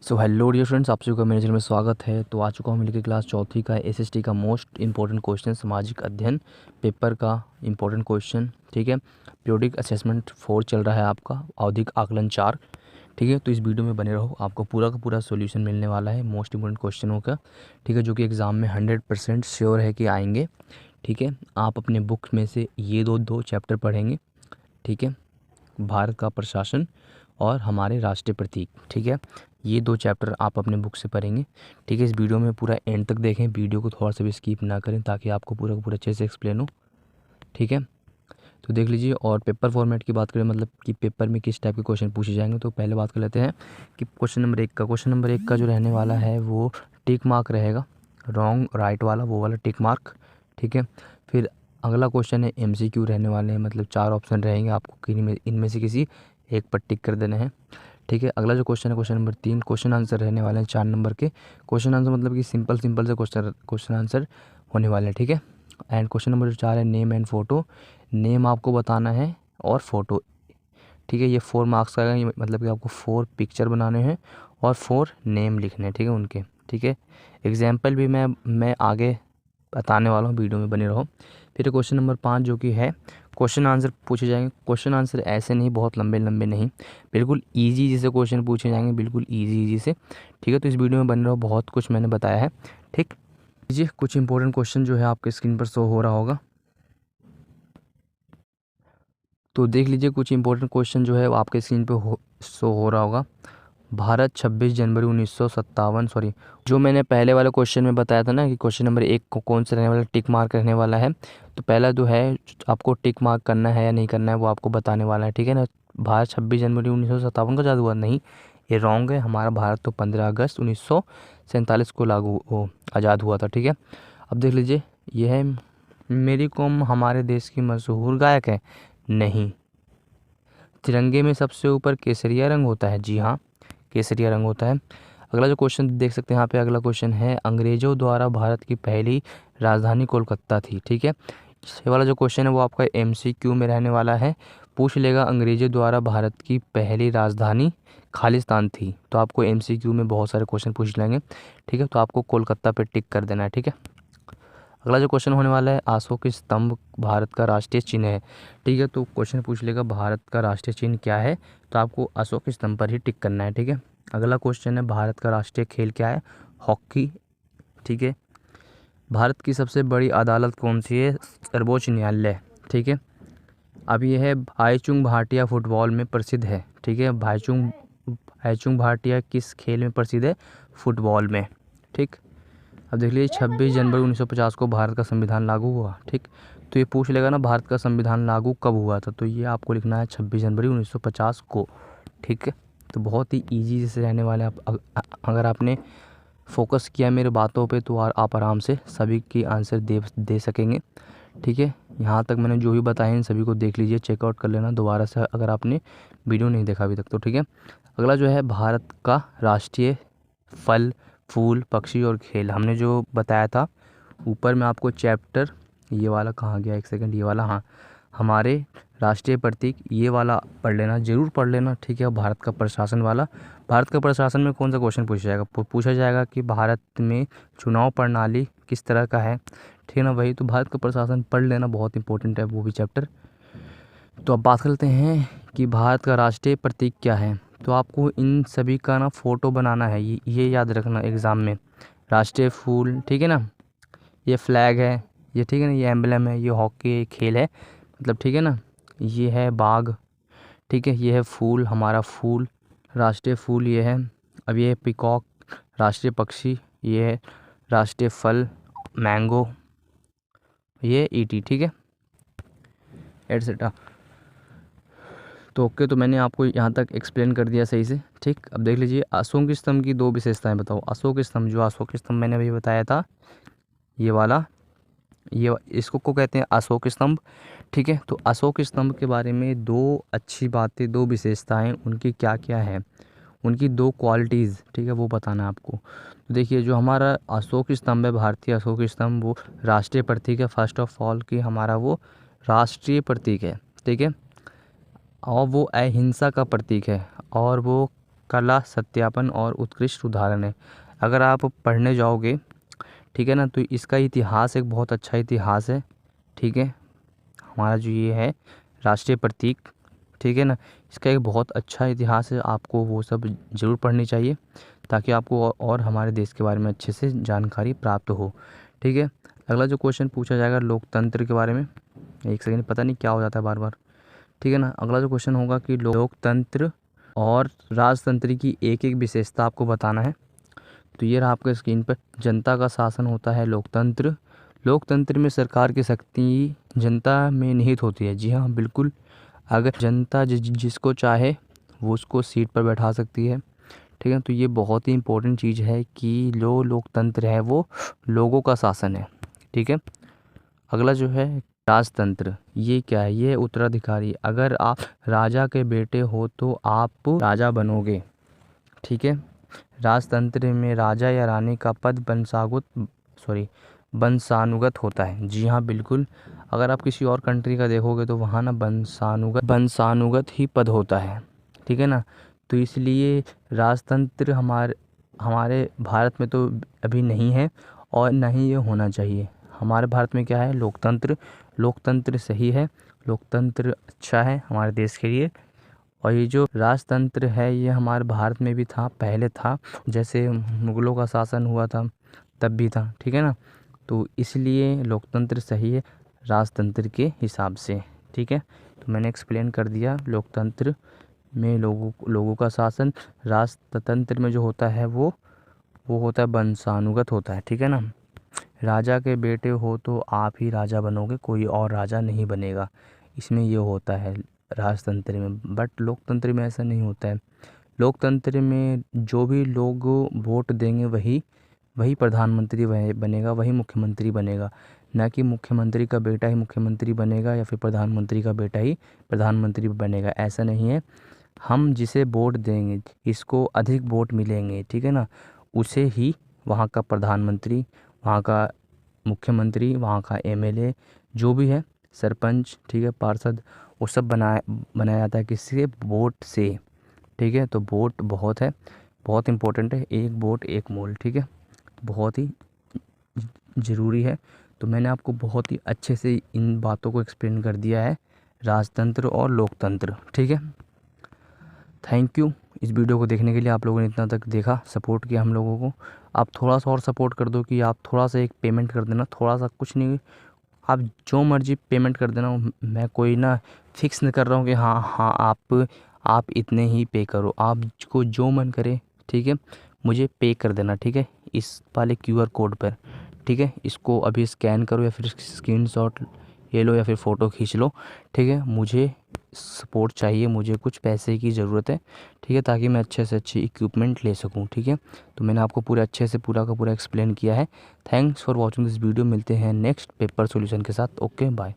So hello dear friends, आप सभी का मेरे चैनल में स्वागत है। तो आ चुका हूँ मिलकर क्लास चौथी का एसएसटी का मोस्ट इंपॉर्टेंट क्वेश्चन, सामाजिक अध्ययन पेपर का इंपॉर्टेंट क्वेश्चन। ठीक है, पीरियोडिक असेसमेंट 4 चल रहा है आपका, आवधिक आकलन 4। ठीक है, तो इस वीडियो में बने रहो, आपको पूरा का पूरा सोल्यूशन मिलने वाला है मोस्ट इंपॉर्टेंट क्वेश्चनों का। ठीक है, जो कि एग्ज़ाम में 100% श्योर है कि आएंगे। ठीक है, आप अपने बुक में से ये दो चैप्टर पढ़ेंगे। ठीक है, भारत का प्रशासन और हमारे राष्ट्रीय प्रतीक। ठीक है, ये 2 चैप्टर आप अपने बुक से पढ़ेंगे। ठीक है, इस वीडियो में पूरा एंड तक देखें, वीडियो को थोड़ा सा भी स्किप ना करें ताकि आपको पूरा का पूरा अच्छे से एक्सप्लेन हो। ठीक है, तो देख लीजिए। और पेपर फॉर्मेट की बात करें, मतलब कि पेपर में किस टाइप के क्वेश्चन पूछे जाएंगे, तो पहले बात कर लेते हैं कि क्वेश्चन नंबर 1 का जो रहने वाला है वो टिक मार्क रहेगा, रॉन्ग राइट वाला, वो वाला टिक मार्क। ठीक है, फिर अगला क्वेश्चन है एमसीक्यू रहने वाले हैं, मतलब 4 ऑप्शन रहेंगे, आपको इनमें से किसी एक पर टिक कर देने हैं। ठीक है, अगला जो क्वेश्चन है क्वेश्चन नंबर 3, क्वेश्चन आंसर रहने वाले हैं 4 नंबर के। क्वेश्चन आंसर मतलब कि सिंपल से क्वेश्चन आंसर होने वाले हैं। ठीक है, एंड क्वेश्चन नंबर 4 है नेम एंड फ़ोटो। नेम आपको बताना है और फ़ोटो। ठीक है, ये 4 मार्क्स का है, मतलब कि आपको 4 पिक्चर बनाने हैं और 4 नेम लिखने हैं। ठीक है, उनके। ठीक है, एग्जाम्पल भी मैं आगे बताने वाला हूँ, वीडियो में बने रहो। फिर क्वेश्चन नंबर 5 जो कि है क्वेश्चन आंसर पूछे जाएंगे। क्वेश्चन आंसर ऐसे नहीं, बहुत लंबे लंबे नहीं, बिल्कुल ईजी जैसे क्वेश्चन पूछे जाएंगे, बिल्कुल ईजी से। ठीक है, तो इस वीडियो में बन रहा हो, बहुत कुछ मैंने बताया है। ठीक, लीजिए कुछ इंपॉर्टेंट क्वेश्चन जो है आपके स्क्रीन पर शो हो रहा होगा, तो देख लीजिए। कुछ इंपॉर्टेंट क्वेश्चन जो है वो आपके स्क्रीन पे शो हो रहा होगा। भारत 26 जनवरी 1957, सॉरी, जो मैंने पहले वाले क्वेश्चन में बताया था ना कि क्वेश्चन नंबर 1 को कौन सा रहने वाला, टिक मार्क रहने वाला है। तो पहला जो है आपको टिक मार्क करना है या नहीं करना है वो आपको बताने वाला है। ठीक है ना, भारत 26 जनवरी 1957 को आज़ाद हुआ, नहीं, ये रॉन्ग है। हमारा भारत तो 15 अगस्त 1947 को आज़ाद हुआ था। ठीक है, अब देख लीजिए, यह है मेरी कॉम हमारे देश की मशहूर गायक है, नहीं। तिरंगे में सबसे ऊपर केसरिया रंग होता है, जी हाँ, केसरिया रंग होता है। अगला जो क्वेश्चन देख सकते हैं यहाँ पे, अगला क्वेश्चन है अंग्रेजों द्वारा भारत की पहली राजधानी कोलकाता थी। ठीक है, ये वाला जो क्वेश्चन है वो आपका एमसीक्यू में रहने वाला है, पूछ लेगा अंग्रेजों द्वारा भारत की पहली राजधानी खालिस्तान थी। तो आपको एमसीक्यू में बहुत सारे क्वेश्चन पूछ लेंगे। ठीक है, तो आपको कोलकाता पे टिक कर देना है। ठीक है, अगला जो क्वेश्चन होने वाला है अशोक स्तंभ भारत का राष्ट्रीय चिन्ह है। ठीक है, तो क्वेश्चन पूछ लेगा भारत का राष्ट्रीय चिन्ह क्या है, तो आपको अशोक स्तंभ पर ही टिक करना है। ठीक है, अगला क्वेश्चन है भारत का राष्ट्रीय खेल क्या है, हॉकी। ठीक है, भारत की सबसे बड़ी अदालत कौन सी है, सर्वोच्च न्यायालय। ठीक है, अब यह है भाईचुंग भाटिया फुटबॉल में प्रसिद्ध है। ठीक है, भाईचुंग भाटिया किस खेल में प्रसिद्ध है, फुटबॉल में। ठीक, अब देख लीजिए 26 जनवरी 1950 को भारत का संविधान लागू हुआ। ठीक, तो ये पूछ लेगा ना भारत का संविधान लागू कब हुआ था, तो ये आपको लिखना है 26 जनवरी 1950 को। ठीक है, तो बहुत ही इजी से रहने वाले अगर आपने फोकस किया मेरे बातों पे तो आप आराम से सभी की आंसर दे सकेंगे। ठीक है, यहाँ तक मैंने जो भी बताया इन सभी को देख लीजिए, चेकआउट कर लेना दोबारा से अगर आपने वीडियो नहीं देखा अभी तक तो। ठीक है, अगला जो है भारत का राष्ट्रीय फल, फूल, पक्षी और खेल, हमने जो बताया था ऊपर में आपको चैप्टर, ये वाला कहाँ गया, एक सेकंड, ये वाला, हाँ, हमारे राष्ट्रीय प्रतीक, ये वाला पढ़ लेना, ज़रूर पढ़ लेना। ठीक है, भारत का प्रशासन वाला, भारत का प्रशासन में कौन सा क्वेश्चन पूछा जाएगा, पूछा जाएगा कि भारत में चुनाव प्रणाली किस तरह का है। ठीक है ना, वही तो भारत का प्रशासन पढ़ लेना, बहुत इंपॉर्टेंट है वो भी चैप्टर। तो अब बात करते हैं कि भारत का राष्ट्रीय प्रतीक क्या है। तो आपको इन सभी का ना फ़ोटो बनाना है, ये याद रखना एग्ज़ाम में। राष्ट्रीय फूल, ठीक है ना, ये फ्लैग है, ये ठीक है ना, ये एम्बलम है, ये हॉकी खेल है, मतलब ठीक है ना, ये है बाग। ठीक है, ये है फूल, हमारा फूल, राष्ट्रीय फूल ये है। अब ये है पिकॉक, राष्ट्रीय पक्षी, ये है राष्ट्रीय फल, मैंगो, ये ईटी। ठीक है, एटसेट्रा। तो ओके, तो मैंने आपको यहाँ तक एक्सप्लेन कर दिया सही से। ठीक, अब देख लीजिए अशोक स्तंभ की 2 विशेषताएं बताओ। अशोक स्तंभ, जो अशोक स्तंभ मैंने अभी बताया था, ये वाला, ये इसको को कहते हैं अशोक स्तंभ। ठीक है, तो अशोक स्तंभ के बारे में 2 अच्छी बातें, 2 विशेषताएं उनकी क्या क्या है, उनकी 2 क्वालिटीज़, ठीक है, वो बताना है आपको। तो देखिए, जो हमारा अशोक स्तंभ है, भारतीय अशोक स्तंभ, वो राष्ट्रीय प्रतीक है, फर्स्ट ऑफ ऑल कि हमारा वो राष्ट्रीय प्रतीक है। ठीक है, और वो अहिंसा का प्रतीक है, और वो कला सत्यापन और उत्कृष्ट उदाहरण है। अगर आप पढ़ने जाओगे, ठीक है ना, तो इसका इतिहास एक बहुत अच्छा इतिहास है, ठीक है। हमारा जो ये है राष्ट्रीय प्रतीक, ठीक है ना, इसका एक बहुत अच्छा इतिहास है, आपको वो सब ज़रूर पढ़नी चाहिए ताकि आपको और हमारे देश के बारे में अच्छे से जानकारी प्राप्त हो, ठीक है। अगला जो क्वेश्चन पूछा जाएगा लोकतंत्र के बारे में, एक सेकंड, पता नहीं क्या हो जाता है बार बार, ठीक है ना। अगला जो क्वेश्चन होगा कि लोकतंत्र और राजतंत्र की एक एक विशेषता आपको बताना है। तो ये रहा आपके स्क्रीन पर, जनता का शासन होता है लोकतंत्र। लोकतंत्र में सरकार की शक्ति जनता में निहित होती है। जी हाँ, बिल्कुल, अगर जनता जिसको चाहे वो उसको सीट पर बैठा सकती है, ठीक है। तो ये बहुत ही इम्पोर्टेंट चीज़ है कि लोकतंत्र है वो लोगों का शासन है, ठीक है। अगला जो है राजतंत्र, ये क्या है? ये उत्तराधिकारी, अगर आप राजा के बेटे हो तो आप राजा बनोगे, ठीक है। राजतंत्र में राजा या रानी का पद वंशानुगत होता है। जी हाँ, बिल्कुल, अगर आप किसी और कंट्री का देखोगे तो वहाँ ना वंशानुगत ही पद होता है, ठीक है ना। तो इसलिए राजतंत्र हमारे भारत में तो अभी नहीं है और ना ही ये होना चाहिए। हमारे भारत में क्या है? लोकतंत्र सही है, लोकतंत्र अच्छा है हमारे देश के लिए। और ये जो राजतंत्र है ये हमारे भारत में भी था, पहले था, जैसे मुगलों का शासन हुआ था तब भी था, ठीक है ना। तो इसलिए लोकतंत्र सही है राजतंत्र के हिसाब से, ठीक है। तो मैंने एक्सप्लेन कर दिया, लोकतंत्र में लोगों का शासन, राजतंत्र में जो होता है वो होता है वंशानुगत होता है, ठीक है ना। राजा के बेटे हो तो आप ही राजा बनोगे, कोई और राजा नहीं बनेगा, इसमें ये होता है राजतंत्र में। बट लोकतंत्र में ऐसा नहीं होता है। लोकतंत्र में जो भी लोग वोट देंगे वही प्रधानमंत्री बनेगा, वही मुख्यमंत्री बनेगा, ना कि मुख्यमंत्री का बेटा ही मुख्यमंत्री बनेगा या फिर प्रधानमंत्री का बेटा ही प्रधानमंत्री बनेगा, ऐसा नहीं है। हम जिसे वोट देंगे, इसको अधिक वोट मिलेंगे, ठीक है ना, उसे ही वहाँ का प्रधानमंत्री, वहाँ का मुख्यमंत्री, वहाँ का एमएलए, जो भी है, सरपंच, ठीक है, पार्षद, वो सब बनाया जाता है किससे? वोट से, ठीक है। तो वोट बहुत इम्पोर्टेंट है, एक वोट एक मोल, ठीक है, बहुत ही ज़रूरी है। तो मैंने आपको बहुत ही अच्छे से इन बातों को एक्सप्लेन कर दिया है, राजतंत्र और लोकतंत्र, ठीक है। थैंक यू इस वीडियो को देखने के लिए, आप लोगों ने इतना तक देखा, सपोर्ट किया हम लोगों को। आप थोड़ा सा और सपोर्ट कर दो कि आप थोड़ा सा एक पेमेंट कर देना, थोड़ा सा, कुछ नहीं, आप जो मर्जी पेमेंट कर देना। मैं कोई ना फिक्स नहीं कर रहा हूँ कि हाँ हाँ आप इतने ही पे करो, आपको जो मन करे, ठीक है, मुझे पे कर देना, ठीक है, इस वाले QR कोड पर, ठीक है। इसको अभी स्कैन करो या फिर स्क्रीनशॉट ले लो या फिर फ़ोटो खींच लो, ठीक है। मुझे सपोर्ट चाहिए, मुझे कुछ पैसे की ज़रूरत है, ठीक है, ताकि मैं अच्छे से अच्छी इक्विपमेंट ले सकूं, ठीक है। तो मैंने आपको पूरे अच्छे से पूरा का पूरा एक्सप्लेन किया है। Thanks for watching this video, मिलते हैं नेक्स्ट पेपर सॉल्यूशन के साथ। Okay, bye.